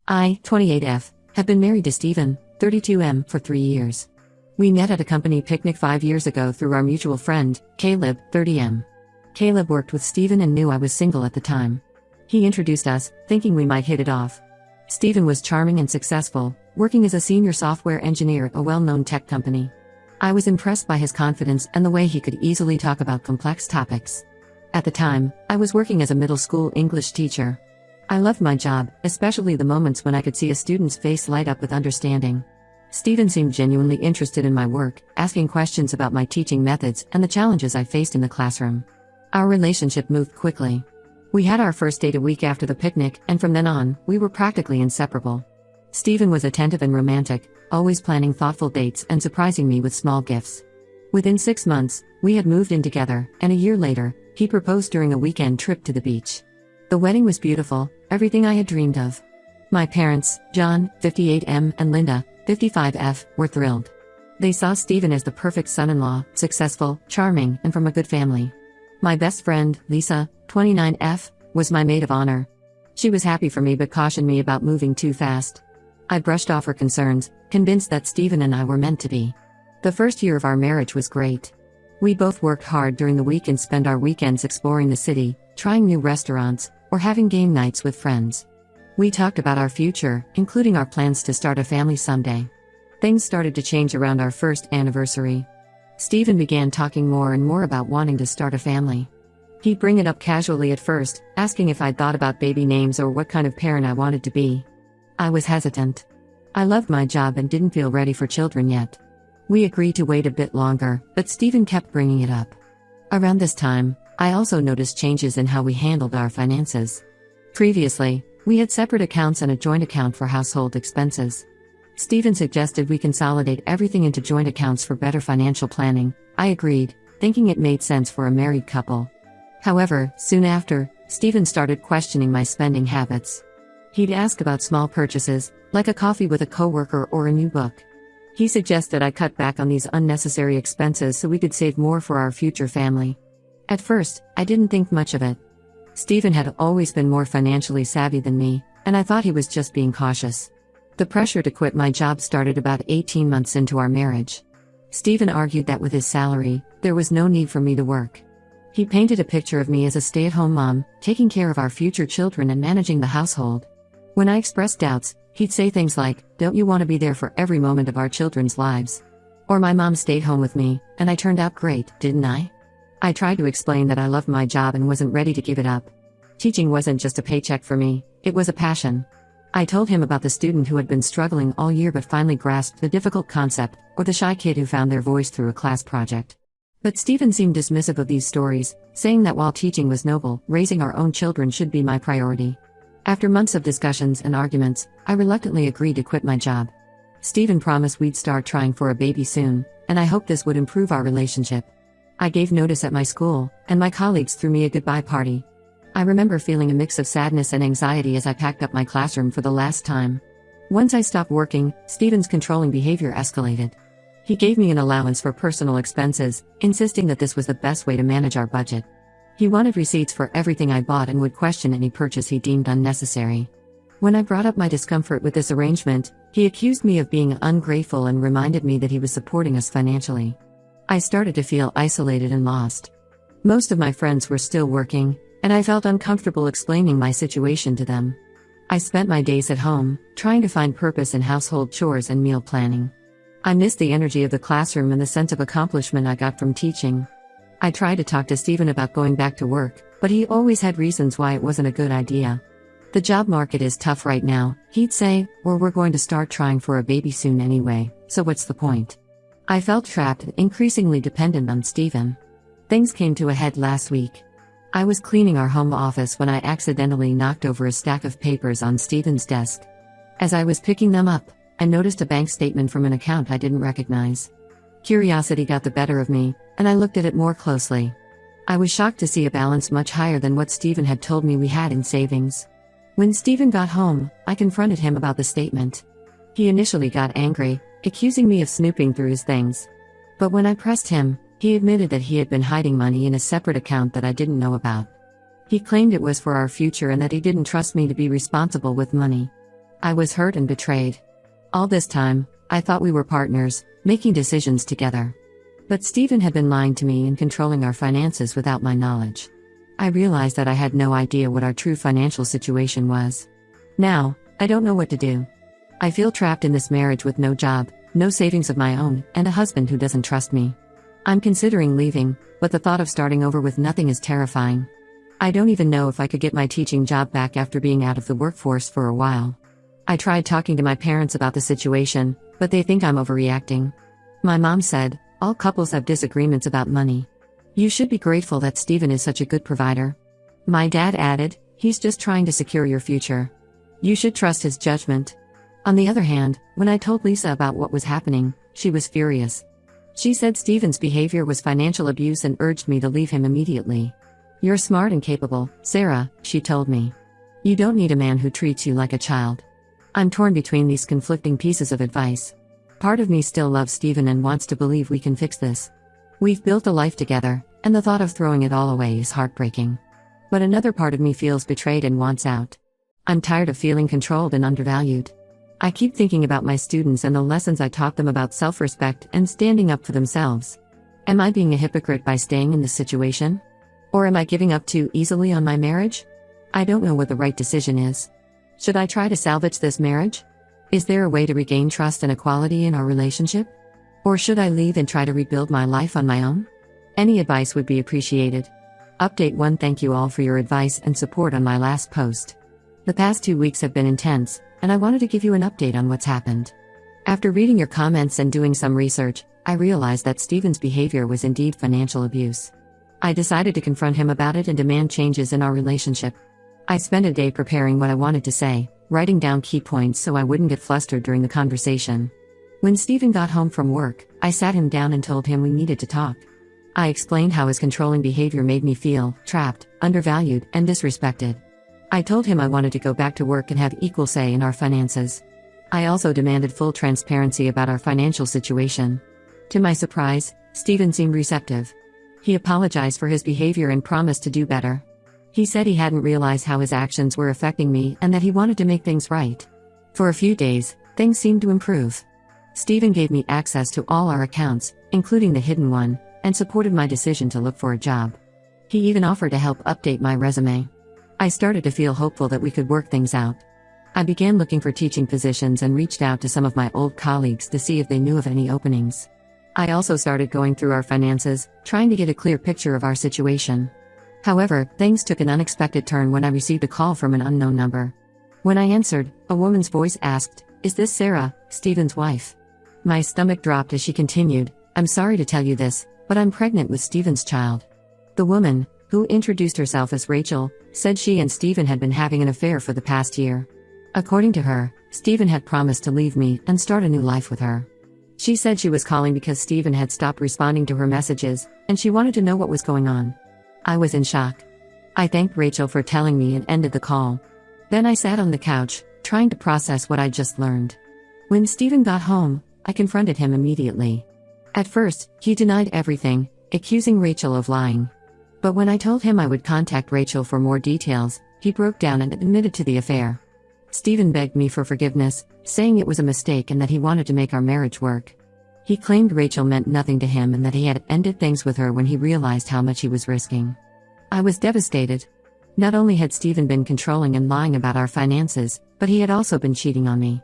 I, 28F, have been married to Stephen, 32M, for 3 years. We met at a company picnic 5 years ago through our mutual friend, Caleb, 30M. Caleb worked with Stephen and knew I was single at the time. He introduced us, thinking we might hit it off. Stephen was charming and successful, working as a senior software engineer at a well-known tech company. I was impressed by his confidence and the way he could easily talk about complex topics. At the time, I was working as a middle school English teacher. I loved my job, especially the moments when I could see a student's face light up with understanding. Stephen seemed genuinely interested in my work, asking questions about my teaching methods and the challenges I faced in the classroom. Our relationship moved quickly. We had our first date a week after the picnic, and from then on, we were practically inseparable. Stephen was attentive and romantic, always planning thoughtful dates and surprising me with small gifts. Within 6 months, we had moved in together, and a year later, he proposed during a weekend trip to the beach. The wedding was beautiful, everything I had dreamed of. My parents, John, 58M, and Linda, 55F, were thrilled. They saw Stephen as the perfect son-in-law, successful, charming, and from a good family. My best friend, Lisa, 29F, was my maid of honor. She was happy for me but cautioned me about moving too fast. I brushed off her concerns, convinced that Stephen and I were meant to be. The first year of our marriage was great. We both worked hard during the week and spent our weekends exploring the city, trying new restaurants, or having game nights with friends. We talked about our future, including our plans to start a family someday. Things started to change around our first anniversary. Stephen began talking more and more about wanting to start a family. He'd bring it up casually at first, asking if I'd thought about baby names or what kind of parent I wanted to be. I was hesitant. I loved my job and didn't feel ready for children yet. We agreed to wait a bit longer, but Stephen kept bringing it up. Around this time, I also noticed changes in how we handled our finances. Previously, we had separate accounts and a joint account for household expenses. Stephen suggested we consolidate everything into joint accounts for better financial planning. I agreed, thinking it made sense for a married couple. However, soon after, Stephen started questioning my spending habits. He'd ask about small purchases, like a coffee with a coworker or a new book. He suggested I cut back on these unnecessary expenses so we could save more for our future family. At first, I didn't think much of it. Stephen had always been more financially savvy than me, and I thought he was just being cautious. The pressure to quit my job started about 18 months into our marriage. Stephen argued that with his salary, there was no need for me to work. He painted a picture of me as a stay-at-home mom, taking care of our future children and managing the household. When I expressed doubts, he'd say things like, "Don't you want to be there for every moment of our children's lives?" Or "My mom stayed home with me, and I turned out great, didn't I?" I tried to explain that I loved my job and wasn't ready to give it up. Teaching wasn't just a paycheck for me, it was a passion. I told him about the student who had been struggling all year but finally grasped the difficult concept, or the shy kid who found their voice through a class project. But Stephen seemed dismissive of these stories, saying that while teaching was noble, raising our own children should be my priority. After months of discussions and arguments, I reluctantly agreed to quit my job. Stephen promised we'd start trying for a baby soon, and I hoped this would improve our relationship. I gave notice at my school, and my colleagues threw me a goodbye party. I remember feeling a mix of sadness and anxiety as I packed up my classroom for the last time. Once I stopped working, Stephen's controlling behavior escalated. He gave me an allowance for personal expenses, insisting that this was the best way to manage our budget. He wanted receipts for everything I bought and would question any purchase he deemed unnecessary. When I brought up my discomfort with this arrangement, he accused me of being ungrateful and reminded me that he was supporting us financially. I started to feel isolated and lost. Most of my friends were still working, and I felt uncomfortable explaining my situation to them. I spent my days at home, trying to find purpose in household chores and meal planning. I missed the energy of the classroom and the sense of accomplishment I got from teaching. I tried to talk to Stephen about going back to work, but he always had reasons why it wasn't a good idea. "The job market is tough right now," he'd say, "or we're going to start trying for a baby soon anyway, so what's the point?" I felt trapped and increasingly dependent on Stephen. Things came to a head last week. I was cleaning our home office when I accidentally knocked over a stack of papers on Stephen's desk. As I was picking them up, I noticed a bank statement from an account I didn't recognize. Curiosity got the better of me, and I looked at it more closely. I was shocked to see a balance much higher than what Stephen had told me we had in savings. When Stephen got home, I confronted him about the statement. He initially got angry, accusing me of snooping through his things. But when I pressed him, he admitted that he had been hiding money in a separate account that I didn't know about. He claimed it was for our future and that he didn't trust me to be responsible with money. I was hurt and betrayed. All this time, I thought we were partners, making decisions together. But Stephen had been lying to me and controlling our finances without my knowledge. I realized that I had no idea what our true financial situation was. Now, I don't know what to do. I feel trapped in this marriage with no job, no savings of my own, and a husband who doesn't trust me. I'm considering leaving, but the thought of starting over with nothing is terrifying. I don't even know if I could get my teaching job back after being out of the workforce for a while. I tried talking to my parents about the situation, but they think I'm overreacting. My mom said, all couples have disagreements about money. You should be grateful that Stephen is such a good provider. My dad added, he's just trying to secure your future. You should trust his judgment. On the other hand, when I told Lisa about what was happening, she was furious. She said Stephen's behavior was financial abuse and urged me to leave him immediately. You're smart and capable, Sarah, she told me. You don't need a man who treats you like a child. I'm torn between these conflicting pieces of advice. Part of me still loves Stephen and wants to believe we can fix this. We've built a life together, and the thought of throwing it all away is heartbreaking. But another part of me feels betrayed and wants out. I'm tired of feeling controlled and undervalued. I keep thinking about my students and the lessons I taught them about self-respect and standing up for themselves. Am I being a hypocrite by staying in this situation? Or am I giving up too easily on my marriage? I don't know what the right decision is. Should I try to salvage this marriage? Is there a way to regain trust and equality in our relationship? Or should I leave and try to rebuild my life on my own? Any advice would be appreciated. Update 1. Thank you all for your advice and support on my last post. The past 2 weeks have been intense, and I wanted to give you an update on what's happened. After reading your comments and doing some research, I realized that Stephen's behavior was indeed financial abuse. I decided to confront him about it and demand changes in our relationship. I spent a day preparing what I wanted to say, writing down key points so I wouldn't get flustered during the conversation. When Stephen got home from work, I sat him down and told him we needed to talk. I explained how his controlling behavior made me feel trapped, undervalued, and disrespected. I told him I wanted to go back to work and have equal say in our finances. I also demanded full transparency about our financial situation. To my surprise, Stephen seemed receptive. He apologized for his behavior and promised to do better. He said he hadn't realized how his actions were affecting me and that he wanted to make things right. For a few days, things seemed to improve. Stephen gave me access to all our accounts, including the hidden one, and supported my decision to look for a job. He even offered to help update my resume. I started to feel hopeful that we could work things out. I began looking for teaching positions and reached out to some of my old colleagues to see if they knew of any openings. I also started going through our finances, trying to get a clear picture of our situation. However, things took an unexpected turn when I received a call from an unknown number. When I answered, a woman's voice asked, "Is this Sarah, Stephen's wife?" My stomach dropped as she continued, "I'm sorry to tell you this, but I'm pregnant with Stephen's child." The woman, who introduced herself as Rachel, said she and Stephen had been having an affair for the past year. According to her, Stephen had promised to leave me and start a new life with her. She said she was calling because Stephen had stopped responding to her messages, and she wanted to know what was going on. I was in shock. I thanked Rachel for telling me and ended the call. Then I sat on the couch, trying to process what I'd just learned. When Stephen got home, I confronted him immediately. At first, he denied everything, accusing Rachel of lying. But when I told him I would contact Rachel for more details, he broke down and admitted to the affair. Stephen begged me for forgiveness, saying it was a mistake and that he wanted to make our marriage work. He claimed Rachel meant nothing to him and that he had ended things with her when he realized how much he was risking. I was devastated. Not only had Stephen been controlling and lying about our finances, but he had also been cheating on me.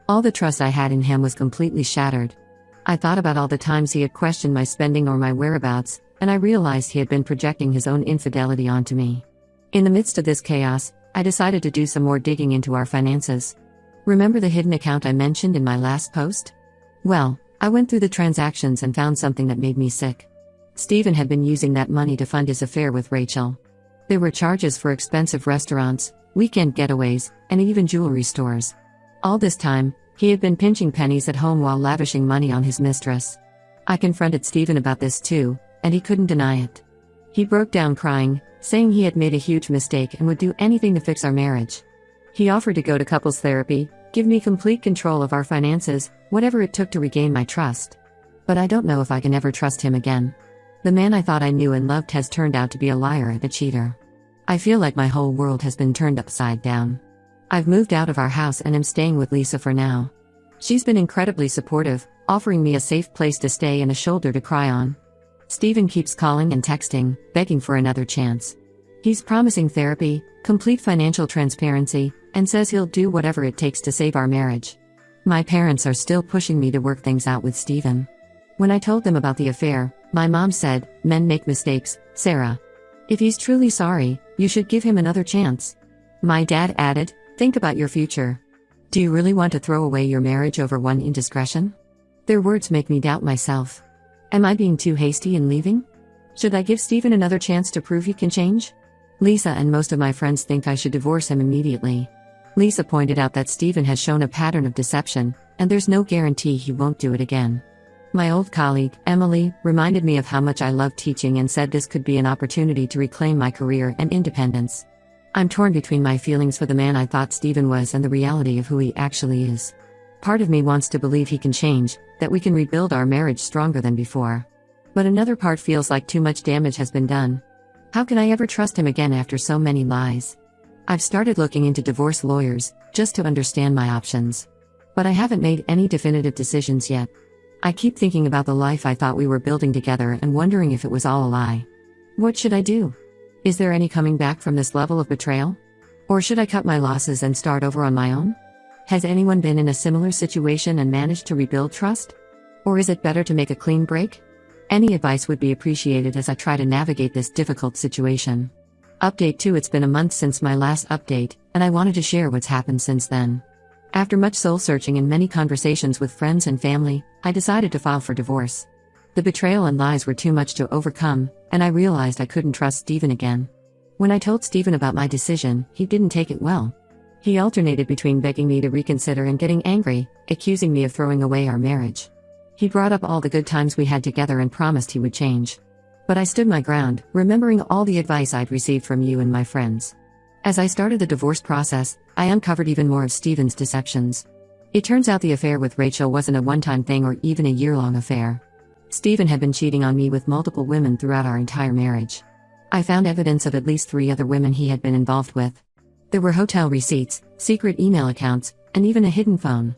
All the trust I had in him was completely shattered. I thought about all the times he had questioned my spending or my whereabouts, and I realized he had been projecting his own infidelity onto me. In the midst of this chaos, I decided to do some more digging into our finances. Remember the hidden account I mentioned in my last post? Well, I went through the transactions and found something that made me sick. Stephen had been using that money to fund his affair with Rachel. There were charges for expensive restaurants, weekend getaways, and even jewelry stores. All this time, he had been pinching pennies at home while lavishing money on his mistress. I confronted Stephen about this too, and he couldn't deny it. He broke down crying, saying he had made a huge mistake and would do anything to fix our marriage. He offered to go to couples therapy, give me complete control of our finances, whatever it took to regain my trust. But I don't know if I can ever trust him again. The man I thought I knew and loved has turned out to be a liar and a cheater. I feel like my whole world has been turned upside down. I've moved out of our house and am staying with Lisa for now. She's been incredibly supportive, offering me a safe place to stay and a shoulder to cry on. Steven keeps calling and texting, begging for another chance. He's promising therapy, complete financial transparency, and says he'll do whatever it takes to save our marriage. My parents are still pushing me to work things out with Steven. When I told them about the affair, my mom said, "Men make mistakes, Sarah. If he's truly sorry, you should give him another chance." My dad added, "Think about your future. Do you really want to throw away your marriage over one indiscretion?" Their words make me doubt myself. Am I being too hasty in leaving? Should I give Steven another chance to prove he can change? Lisa and most of my friends think I should divorce him immediately. Lisa pointed out that Steven has shown a pattern of deception, and there's no guarantee he won't do it again. My old colleague, Emily, reminded me of how much I love teaching and said this could be an opportunity to reclaim my career and independence. I'm torn between my feelings for the man I thought Steven was and the reality of who he actually is. Part of me wants to believe he can change, that we can rebuild our marriage stronger than before. But another part feels like too much damage has been done. How can I ever trust him again after so many lies? I've started looking into divorce lawyers, just to understand my options. But I haven't made any definitive decisions yet. I keep thinking about the life I thought we were building together and wondering if it was all a lie. What should I do? Is there any coming back from this level of betrayal? Or should I cut my losses and start over on my own? Has anyone been in a similar situation and managed to rebuild trust? Or is it better to make a clean break? Any advice would be appreciated as I try to navigate this difficult situation. Update 2: It's been a month since my last update, and I wanted to share what's happened since then. After much soul-searching and many conversations with friends and family, I decided to file for divorce. The betrayal and lies were too much to overcome, and I realized I couldn't trust Steven again. When I told Steven about my decision, he didn't take it well. He alternated between begging me to reconsider and getting angry, accusing me of throwing away our marriage. He brought up all the good times we had together and promised he would change. But I stood my ground, remembering all the advice I'd received from you and my friends. As I started the divorce process, I uncovered even more of Steven's deceptions. It turns out the affair with Rachel wasn't a one-time thing or even a year-long affair. Steven had been cheating on me with multiple women throughout our entire marriage. I found evidence of at least 3 other women he had been involved with. There were hotel receipts, secret email accounts, and even a hidden phone.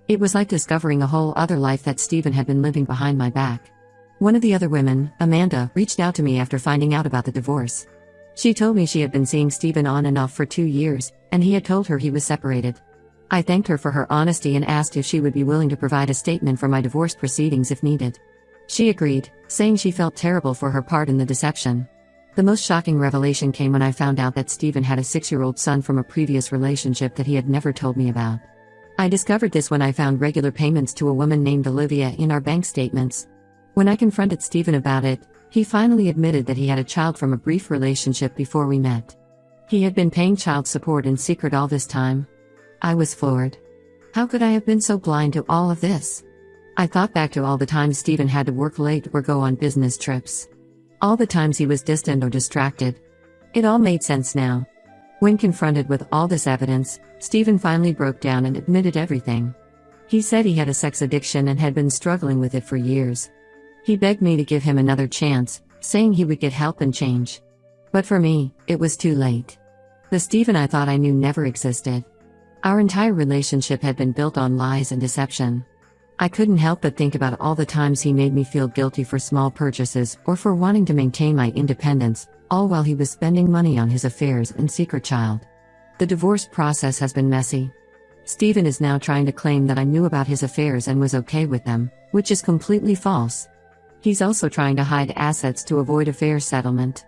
It was like discovering a whole other life that Steven had been living behind my back. One of the other women, Amanda, reached out to me after finding out about the divorce. She told me she had been seeing Steven on and off for 2 years, and he had told her he was separated. I thanked her for her honesty and asked if she would be willing to provide a statement for my divorce proceedings if needed. She agreed, saying she felt terrible for her part in the deception. The most shocking revelation came when I found out that Steven had a 6-year-old son from a previous relationship that he had never told me about. I discovered this when I found regular payments to a woman named Olivia in our bank statements. When I confronted Steven about it, he finally admitted that he had a child from a brief relationship before we met. He had been paying child support in secret all this time. I was floored. How could I have been so blind to all of this? I thought back to all the times Steven had to work late or go on business trips. All the times he was distant or distracted. It all made sense now. When confronted with all this evidence, Steven finally broke down and admitted everything. He said he had a sex addiction and had been struggling with it for years. He begged me to give him another chance, saying he would get help and change. But for me, it was too late. The Steven I thought I knew never existed. Our entire relationship had been built on lies and deception. I couldn't help but think about all the times he made me feel guilty for small purchases or for wanting to maintain my independence, all while he was spending money on his affairs and secret child. The divorce process has been messy. Steven is now trying to claim that I knew about his affairs and was okay with them, which is completely false. He's also trying to hide assets to avoid a fair settlement.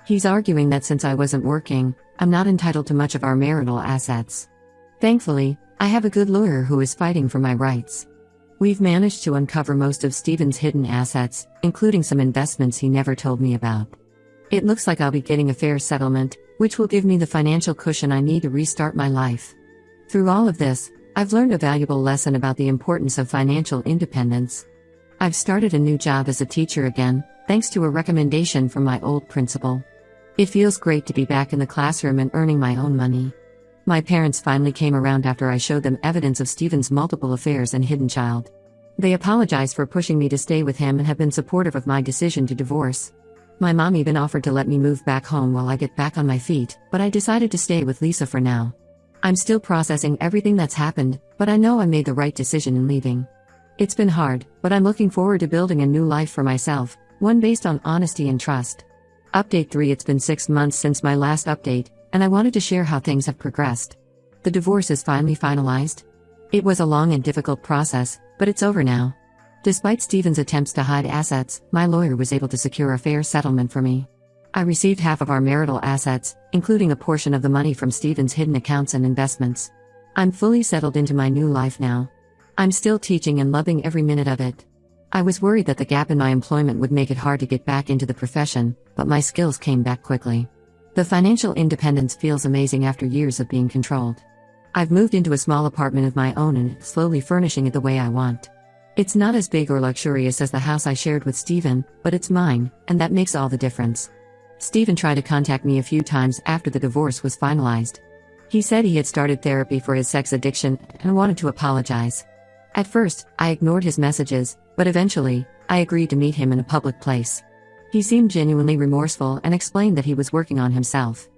He's arguing that since I wasn't working, I'm not entitled to much of our marital assets. Thankfully, I have a good lawyer who is fighting for my rights. We've managed to uncover most of Steven's hidden assets, including some investments he never told me about. It looks like I'll be getting a fair settlement, which will give me the financial cushion I need to restart my life. Through all of this, I've learned a valuable lesson about the importance of financial independence. I've started a new job as a teacher again, thanks to a recommendation from my old principal. It feels great to be back in the classroom and earning my own money. My parents finally came around after I showed them evidence of Steven's multiple affairs and hidden child. They apologized for pushing me to stay with him and have been supportive of my decision to divorce. My mom even offered to let me move back home while I get back on my feet, but I decided to stay with Lisa for now. I'm still processing everything that's happened, but I know I made the right decision in leaving. It's been hard, but I'm looking forward to building a new life for myself, one based on honesty and trust. Update 3. It's been 6 months since my last update, and I wanted to share how things have progressed. The divorce is finally finalized. It was a long and difficult process, but it's over now. Despite Stephen's attempts to hide assets, my lawyer was able to secure a fair settlement for me. I received half of our marital assets, including a portion of the money from Stephen's hidden accounts and investments. I'm fully settled into my new life now. I'm still teaching and loving every minute of it. I was worried that the gap in my employment would make it hard to get back into the profession, but my skills came back quickly. The financial independence feels amazing after years of being controlled. I've moved into a small apartment of my own and slowly furnishing it the way I want. It's not as big or luxurious as the house I shared with Stephen, but it's mine, and that makes all the difference. Stephen tried to contact me a few times after the divorce was finalized. He said he had started therapy for his sex addiction and wanted to apologize. At first, I ignored his messages, but eventually, I agreed to meet him in a public place. He seemed genuinely remorseful and explained that he was working on himself.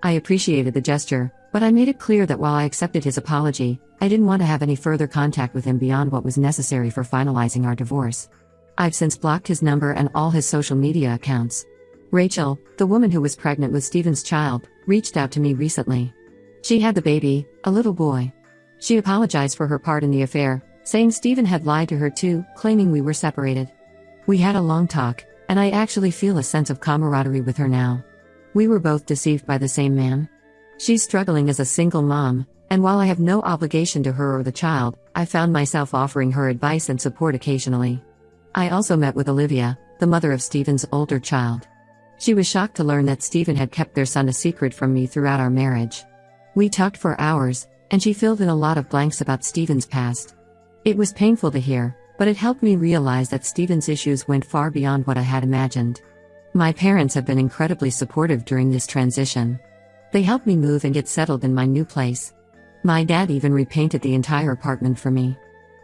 I appreciated the gesture, but I made it clear that while I accepted his apology, I didn't want to have any further contact with him beyond what was necessary for finalizing our divorce. I've since blocked his number and all his social media accounts. Rachel, the woman who was pregnant with Stephen's child, reached out to me recently. She had the baby, a little boy. She apologized for her part in the affair, saying Stephen had lied to her too, claiming we were separated. We had a long talk, and I actually feel a sense of camaraderie with her now. We were both deceived by the same man. She's struggling as a single mom, and while I have no obligation to her or the child, I found myself offering her advice and support occasionally. I also met with Olivia, the mother of Stephen's older child. She was shocked to learn that Stephen had kept their son a secret from me throughout our marriage. We talked for hours, and she filled in a lot of blanks about Stephen's past. It was painful to hear, but it helped me realize that Stephen's issues went far beyond what I had imagined. My parents have been incredibly supportive during this transition. They helped me move and get settled in my new place. My dad even repainted the entire apartment for me.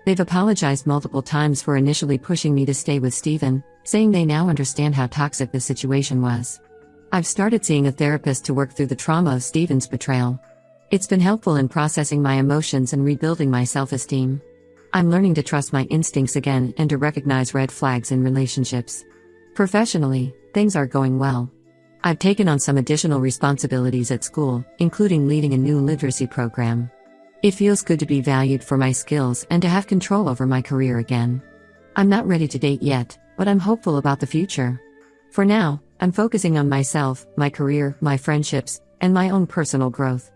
They've apologized multiple times for initially pushing me to stay with Stephen, saying they now understand how toxic the situation was. I've started seeing a therapist to work through the trauma of Stephen's betrayal. It's been helpful in processing my emotions and rebuilding my self-esteem. I'm learning to trust my instincts again and to recognize red flags in relationships. Professionally, things are going well. I've taken on some additional responsibilities at school, including leading a new literacy program. It feels good to be valued for my skills and to have control over my career again. I'm not ready to date yet, but I'm hopeful about the future. For now, I'm focusing on myself, my career, my friendships, and my own personal growth.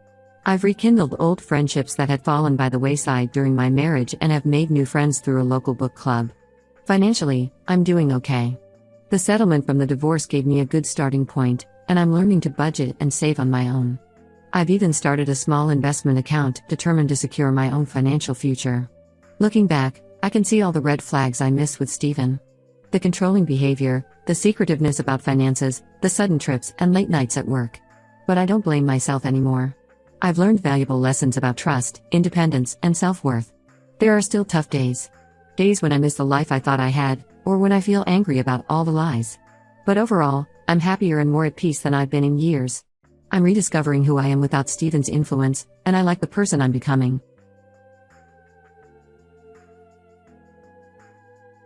I've rekindled old friendships that had fallen by the wayside during my marriage and have made new friends through a local book club. Financially, I'm doing okay. The settlement from the divorce gave me a good starting point, and I'm learning to budget and save on my own. I've even started a small investment account, determined to secure my own financial future. Looking back, I can see all the red flags I missed with Stephen. The controlling behavior, the secretiveness about finances, the sudden trips and late nights at work. But I don't blame myself anymore. I've learned valuable lessons about trust, independence, and self-worth. There are still tough days. Days when I miss the life I thought I had, or when I feel angry about all the lies. But overall, I'm happier and more at peace than I've been in years. I'm rediscovering who I am without Stephen's influence, and I like the person I'm becoming.